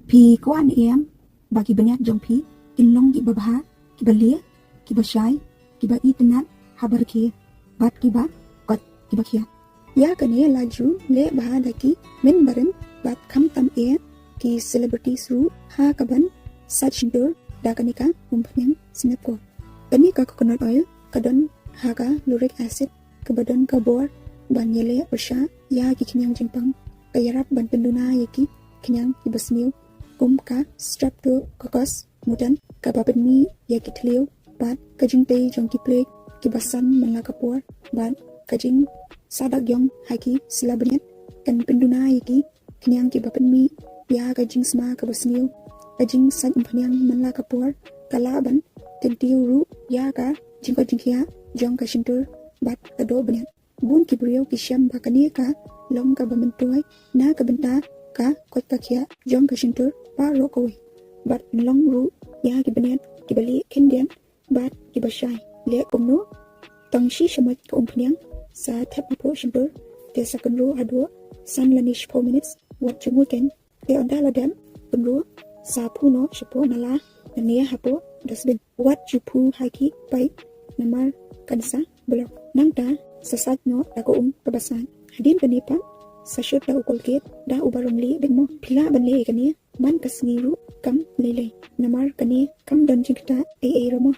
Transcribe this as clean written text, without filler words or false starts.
Pi kuan em bagi banyak jong pi kinlong ki babha ki balia ki bashai ki ba itnat habar ki bat ki ba kot ki ba kia ya kane laju le baha daki men baran bat kham tam e ki celebrities ru ha kaban sachindur dakanika umpanyang sinapko kanika coconut oil kadon haga lauric acid kebadan kabor ban yele bersha ya ki kinyang jimpang kayarap ban penduna yaki kinyang ki basmiu kum ka streptococcus mudan ka babenmi yaki tliu bat kajing pe jong ki plek ki basan manla kapor bat kajing sadak yong haki silabanyat kan penduna yaki kinyang ki babenmi ya kajing sma ka basmiu kajing san umpanyang manla kapor kalaban tentiu ru ya ka jingko jingkia jong ka shintur bat kado banyat bun ki brio ki syam bakani ka long ka bamentuai na ka benta ka kot ka kia jong ka shintur pa rokoi bat long ru ya ki banyat ki bali kendian bat ki bashai le komno tangshi shamat ka umpanyang sa tap po shintur te second ru adu san lanish 4 minutes wat chumuken te ondala dam penru sa puno shapo nala nania hapo dasbin wat jupu haki pai namar kansa blok nangta sasat no ako kabasan hadin kanipa sa shoot da ukolgate da ubarong li bigmo pila banle kani man kasngiru kam lele namar kani kam don jingta romo